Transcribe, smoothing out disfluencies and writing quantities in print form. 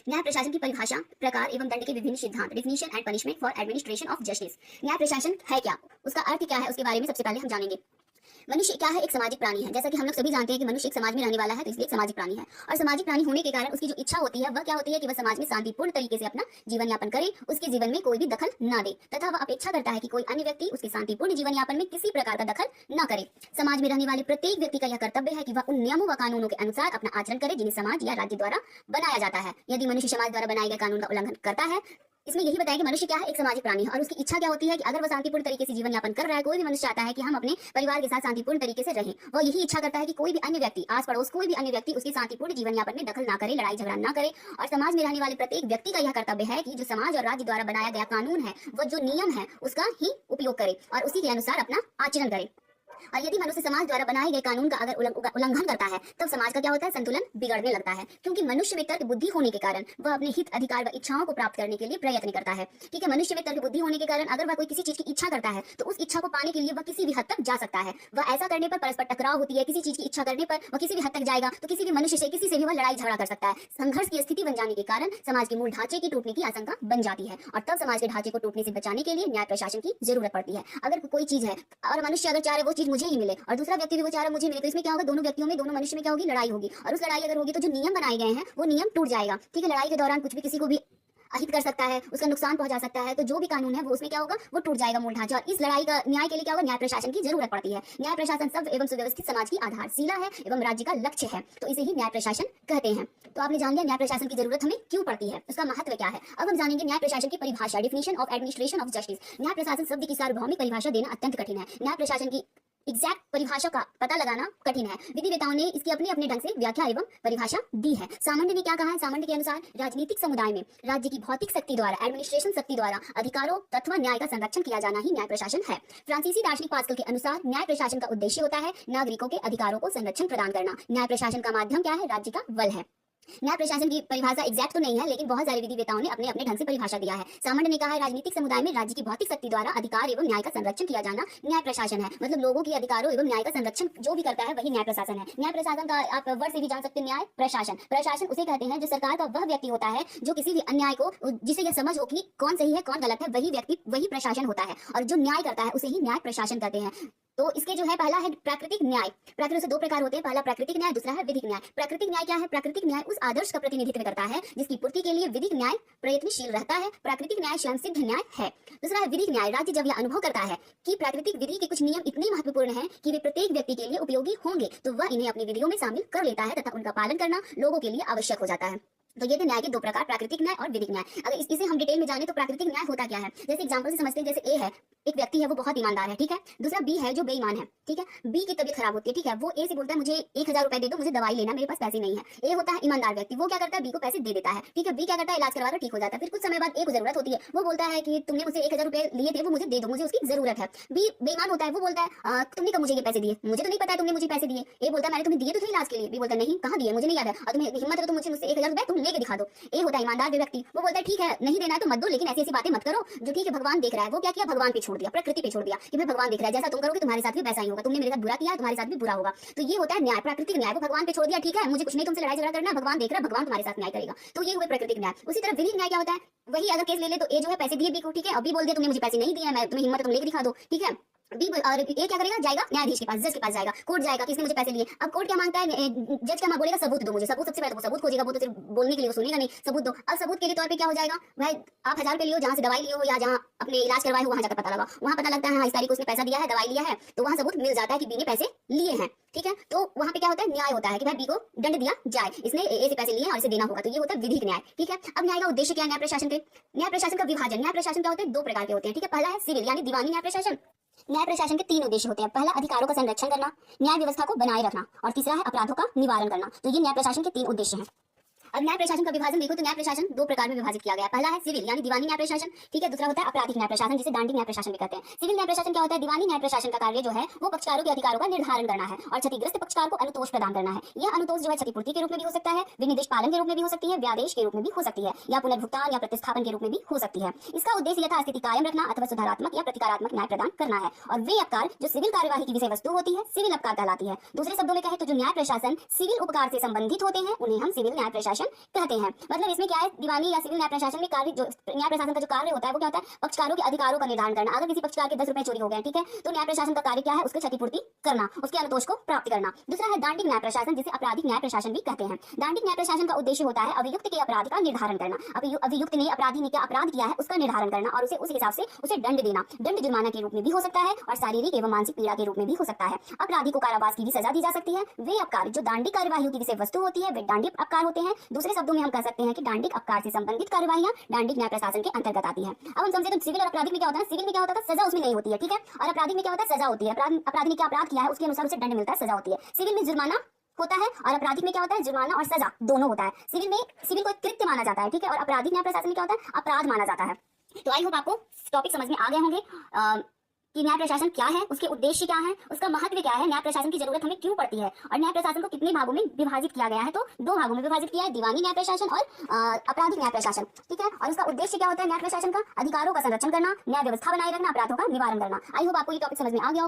न्याय प्रशासन की परिभाषा, प्रकार एवं दंड के विभिन्न सिद्धांत, definition and punishment for administration of justice. न्याय प्रशासन है क्या, उसका अर्थ क्या है, उसके बारे में सबसे पहले हम जानेंगे। मनुष्य क्या है? एक सामाजिक प्राणी है। जैसा कि हम लोग सभी जानते हैं कि मनुष्य एक समाज में रहने वाला है, तो इसलिए एक सामाजिक प्राणी है। और सामाजिक प्राणी होने के कारण उसकी जो इच्छा होती है वह क्या होती है कि वह समाज में शांतिपूर्ण तरीके से अपना जीवन यापन करे, उसके जीवन में कोई भी दखल ना दे, तथा वह अपेक्षा करता है कि कोई अन्य व्यक्ति उसके शांतिपूर्ण जीवन यापन में किसी प्रकार का दखल न करे। समाज में रहने वाले प्रत्येक व्यक्ति का यह कर्तव्य है कि वह उन नियमों व कानूनों के अनुसार अपना आचरण करे जिन्हें समाज या राज्य द्वारा बनाया जाता है। यदि मनुष्य समाज द्वारा बनाए गए कानून का उल्लंघन करता है, इसमें यही बताया कि मनुष्य क्या है? एक सामाजिक प्राणी है। और उसकी इच्छा क्या होती है कि अगर वह शांतिपूर्ण तरीके से जीवन यापन कर रहा है, कोई भी मनुष्य चाहता है कि हम अपने परिवार के साथ शांतिपूर्ण तरीके से रहें, वह यही इच्छा करता है कि कोई भी अन्य व्यक्ति, आस पड़ोस कोई भी अन्य व्यक्ति उसके शांतिपूर्ण जीवन यापन में दखल ना करे, लड़ाई झगड़ा ना करे। और समाज में रहने वाले प्रत्येक व्यक्ति का यह कर्तव्य है कि जो समाज और राज्य द्वारा बनाया गया कानून है, वह जो नियम है उसका ही उपयोग करे और उसी के अनुसार अपना आचरण करे। और यदि मनुष्य समाज द्वारा बनाए गए कानून का अगर उल्लंघन करता है, तब समाज का क्या होता है? संतुलन बिगड़ने लगता है। क्योंकि मनुष्य में तर्क बुद्धि होने के कारण वह अपने हित, अधिकार व इच्छाओं को प्राप्त करने के लिए प्रयत्न करता है। ठीक है, मनुष्य में तर्क बुद्धि होने के कारण अगर वह कोई किसी चीज की इच्छा करता है, तो उस इच्छा को पाने के लिए वह किसी भी हद तक जा सकता है। वह ऐसा करने पर परस्पर टकराव होती है। किसी चीज की इच्छा करने पर वह किसी भी हद तक जाएगा, तो किसी भी मनुष्य से, किसी से भी वह लड़ाई झगड़ा कर सकता है। संघर्ष की स्थिति बन जाने के कारण समाज के मूल ढांचे की टूटने की आशंका बन जाती है। और तब समाज के ढांचे को टूटने से बचाने के लिए न्याय प्रशासन की जरूरत पड़ती है। अगर कोई चीज है और मनुष्य अगर चाह रहे वो चीज मुझे ही मिले और दूसरा व्यक्ति भी वो चाह रहा मुझे मिले, तो इसमें क्या होगा? दोनों व्यक्तियों में, दोनों मनुष्य में क्या होगी? लड़ाई होगी। और उस लड़ाई अगर होगी तो जो नियम बनाए गए हैं वो नियम टूट जाएगा। ठीक है, लड़ाई के दौरान कुछ भी किसी को भी अहित कर सकता है, उसका नुकसान पहुंचा सकता है, तो जो भी कानून है वो उसमें क्या होगा? वो टूट जाएगा मूल ढांचा। और इस लड़ाई का न्याय के लिए क्या होगा? न्याय प्रशासन की जरूरत पड़ती है। न्याय प्रशासन सभ्य एवं सुव्यवस्थित समाज की आधारशिला है एवं राज्य का लक्ष्य है, तो इसे ही न्याय प्रशासन कहते हैं। तो आपने जान लिया न्याय प्रशासन की जरूरत हमें क्यों पड़ती है, उसका महत्व क्या है। अब हम जानेंगे न्याय प्रशासन की परिभाषा, डिफिनिशन ऑफ एडमिनिस्ट्रेशन ऑफ जस्टिस। न्याय प्रशासन शब्द की सार्वभौमिक परिभाषा देना अत्यंत कठिन है। न्याय प्रशासन की एग्जैक्ट परिभाषा का पता लगाना कठिन है। विधिवेताओं ने इसकी अपने अपने ढंग से व्याख्या एवं परिभाषा दी है। सामान्य ने क्या कहा है? सामान्य के अनुसार राजनीतिक समुदाय में राज्य की भौतिक शक्ति द्वारा, एडमिनिस्ट्रेशन शक्ति द्वारा अधिकारों तथा न्याय का संरक्षण किया जाना ही न्याय प्रशासन है। फ्रांसीसी दार्शनिक पास्कल के अनुसार न्याय प्रशासन का उद्देश्य होता है नागरिकों के अधिकारों को संरक्षण प्रदान करना। न्याय प्रशासन का माध्यम क्या है? राज्य का बल है। न्याय प्रशासन की परिभाषा एग्जैक्ट तो नहीं है, लेकिन बहुत सारे विधिवेताओं ने अपने अपने ढंग से परिभाषा दिया है। सामान्य ने कहा है राजनीतिक समुदाय में राज्य की भौतिक शक्ति द्वारा अधिकार एवं न्याय का संरक्षण किया जाना न्याय प्रशासन है। मतलब लोगों के अधिकारों एवं न्याय का संरक्षण जो भी करता है वही न्याय प्रशासन है। न्याय प्रशासन का आप वर्ड से भी जान सकते हैं, न्याय प्रशासन। प्रशासन उसे कहते हैं जो सरकार का वह व्यक्ति होता है जो किसी भी अन्याय को, जिसे यह समझ हो कि कौन सही है कौन गलत है, वही व्यक्ति वही प्रशासन होता है। और जो न्याय करता है उसे ही न्याय प्रशासन कहते हैं। तो इसके जो है, पहला है प्राकृतिक न्याय। प्राकृतिक से दो प्रकार होते हैं, पहला प्राकृतिक न्याय, दूसरा है विधिक न्याय। प्राकृतिक न्याय क्या है? प्राकृतिक न्याय उस आदर्श का प्रतिनिधित्व करता है जिसकी पूर्ति के लिए विधिक न्याय प्रयत्नशील रहता है। प्राकृतिक न्याय स्वयं सिद्ध न्याय है। दूसरा है विधिक न्याय। राज्य जब यह अनुभव करता है कि प्राकृतिक विधि के कुछ नियम इतने महत्वपूर्ण हैं कि वे प्रत्येक व्यक्ति के लिए उपयोगी होंगे, तो वह इन्हें अपनी विधियों में शामिल कर लेता है तथा उनका पालन करना लोगों के लिए आवश्यक हो जाता है। तो ये थे न्याय के दो प्रकार, प्राकृतिक न्याय और विधिक न्याय। अगर इसे हम डिटेल में जाने तो प्राकृतिक न्याय होता क्या है, जैसे एग्जांपल से समझते हैं। जैसे ए है, एक व्यक्ति है वो बहुत ईमानदार है, ठीक है। दूसरा बी है जो बेईमान है, ठीक है। बी की तबीयत खराब होती है, ठीक है। वो ए से बोलता है मुझे 1000 रुपए दे दो, मुझे दवाई लेना, मेरे पास पैसे नहीं है। ए होता है ईमानदार व्यक्ति, वो क्या करता है? बी को पैसे दे देता है, ठीक है। बी क्या करता है? इलाज करवा कर ठीक हो जाता है। फिर कुछ समय बाद ए को जरूरत होती है, वो बोलता है कि तुमने मुझे 1000 रुपए लिए थे, वो मुझे दे दो, मुझे उसकी जरूरत है। बी बेईमान होता है, वो बोलता है तुमने कब मुझे ये पैसे दिए? मुझे तो नहीं पता है तुमने मुझे पैसे दिए। ए बोलता है मैंने तुम्हें दिए तो थे इलाज के लिए। बी बोलता है नहीं, कहाँ दिए, मुझे नहीं याद है। और तुम्हें हिम्मत है तो मुझे 1000 रुपए तुम लेके दिखा दो। ए होता है ईमानदार व्यक्ति, वो बोलता है ठीक है नहीं देना है तो मत दो, लेकिन ऐसी ऐसी बातें मत करो जो ठीक है भगवान देख रहा है। वो क्या किया? भगवान पे छोड़ दिया, प्रकृति पे छोड़ दिया कि भाई भगवान देख रहा है, जैसा तुम करोगे तुम्हारे साथ भी वैसा ही होगा। तुमने मेरे साथ बुरा किया है, तुम्हारे साथ भी बुरा होगा। तो ये होता है न्याय, प्राकृतिक न्याय। वो भगवान पे छोड़ दिया, ठीक है मुझे कुछ नहीं तुमसे लड़ाई झगड़ा करना, भगवान देख रहा है, भगवान तुम्हारे साथ न्याय करेगा। तो ये हुए प्राकृतिक न्याय। उसी तरह विधिक न्याय क्या होता है? वही अगर केस ले ले तो ए जो है पैसे दिए बी को, ठीक है। अभी बोल दिया तुमने मुझे पैसे नहीं दिए, मैं तुम्हें हिम्मत तुम लेके दिखा दो, ठीक है। बी और ए क्या करेगा? जाएगा न्यायाधीश के पास, जज के पास जाएगा, कोर्ट जाएगा कि इसने मुझे पैसे लिए। अब कोर्ट क्या मांगता है? जज क्या बोलेगा? सबूत दो मुझे। सबूत सबसे पहले तो सबूत खोजेगा, वो तो सिर्फ बोलने के लिए, वो सुनेगा नहीं, सबूत दो। अब सबूत के लिए तौर पे क्या हो जाएगा? भाई आप 1000 रुपए लियो, जहाँ से दवाई लियो या जहाँ अपने इलाज करवाए हो वहाँ जाकर पता लगा। वहाँ पता लगता है हाँ इस तारीख को उसने पैसा दिया है, दवाई लिया है, तो वहाँ सबूत मिल जाता है कि बी ने पैसे लिए हैं, ठीक है। तो वहाँ पे क्या होता है? न्याय होता है कि भाई बी को दंड दिया जाए, इसने ए से पैसे लिए और इसे देना होगा। तो ये होता है विधिक न्याय, ठीक है। अब न्याय का उद्देश्य क्या है? न्याय प्रशासन के, न्याय प्रशासन का विभाजन। न्याय प्रशासन क्या होते हैं? दो प्रकार के होते हैं, ठीक है। पहला है सिविल यानी दीवानी न्याय प्रशासन। न्याय प्रशासन के 3 उद्देश्य होते हैं। पहला अधिकारों का संरक्षण करना, न्याय व्यवस्था को बनाए रखना, और तीसरा है अपराधों का निवारण करना। तो ये न्याय प्रशासन के 3 उद्देश्य हैं। अब न्याय प्रशासन का विभाजन देखो तो न्याय प्रशासन दो प्रकार में विभाजित किया गया है। पहला है सिविल यानी दीवानी न्याय प्रशासन, ठीक है। दूसरा होता है आपराधिक न्याय प्रशासन, जिसे दांडी न्याय प्रशासन भी कहते हैं। सिविल न्याय प्रशासन क्या होता है? दीवानी न्याय प्रशासन का कार्य जो है वो पक्षकारों के अधिकारों का निर्धारण करना है और क्षतिग्रस्त पक्षकार को अनुतोष प्रदान करना है। यह अनुतोष जो है क्षतिपूर्ति के रूप में भी हो सकता है, विनिर्देश पालन के रूप में भी हो सकती है, व्यादेश के रूप में भी हो सकती है, या पुनर्भुगतान या प्रतिस्थापन के रूप में भी हो सकती है। इसका उद्देश्य यथास्थिति कायम रखना अथवा सुधारात्मक या प्रतिकारात्मक न्याय प्रदान करना है। और वे अपकार जो सिविल कार्यवाही की विषय वस्तु होती है सिविल अपकार कहलाती है। दूसरे शब्दों में कहे तो जो न्याय प्रशासन सिविल उपकार से संबंधित होते हैं उन्हें हम सिविल न्याय प्रशासन प्रशासन कहते हैं। मतलब इसमें क्या है, दीवानी या सिविल न्याय प्रशासन में कार्य, जो न्याय प्रशासन का जो कार्य होता है वो क्या होता है, पक्षकारों के अधिकारों का निर्धारण करना। अगर किसी पक्षकार के 10 रुपए चोरी हो गए, ठीक है, तो न्याय प्रशासन का कार्य क्या है, उसकी क्षतिपूर्ति करना, उसके अनुतोष को प्राप्त करना। दूसरा है दांडिक न्याय प्रशासन, जिसे आपराधिक न्याय प्रशासन भी कहते हैं। दांडिक न्याय प्रशासन का उद्देश्य होता है अभियुक्त के अपराध का निर्धारण करना। अभियुक्त ने, अपराधी ने क्या अपराध किया है उसका निर्धारण करना और उसे उस हिसाब से उसे दंड देना। दंड जुर्माना के रूप में भी हो सकता है और शारीरिक एवं मानसिक पीड़ा के रूप में भी हो सकता है। अपराधी को कारावास की भी सजा दी जा सकती है। वे अपकार जो दांडिक कार्यवाहियों की विषय वस्तु होती है वे दांडिक अपकार होते हैं। दूसरे शब्दों में हम कह सकते हैं कि दांडिक अपकार से संबंधित कार्यवाहियां दांडिक न्याय प्रशासन के अंतर्गत आती है। अब हम समझे तो सिविल और आपराधिक में क्या होता है, सिविल में क्या होता है, सजा उसमें नहीं होती है, ठीक है, और आपराधिक में क्या होता है, सजा होती है। अपराधी ने क्या अपराध किया है उसके अनुसार उसे दंड मिलता है, सजा होती है। सिविल में जुर्माना होता है और आपराधिक में क्या होता है, जुर्माना और सजा दोनों होता है। सिविल को एक कृत्य माना जाता है, ठीक है, और आपराधिक न्याय प्रशासन में क्या होता है, अपराध माना जाता है। तो आई होप आपको टॉपिक समझ में आ गए होंगे कि न्याय प्रशासन क्या है, उसके उद्देश्य क्या है, उसका महत्व क्या है, न्याय प्रशासन की जरूरत हमें क्यों पड़ती है, और न्याय प्रशासन को कितने भागों में विभाजित किया गया है। तो 2 भागों में विभाजित किया है, दीवानी न्याय प्रशासन और आपराधिक न्याय प्रशासन, ठीक है। और इसका उद्देश्य क्या होता है न्याय प्रशासन का, अधिकारों का संरक्षण करना, न्याय व्यवस्था बनाए रखना, अपराधों का निवारण करना। आई होप आपको ये टॉपिक समझ में आ गया हो।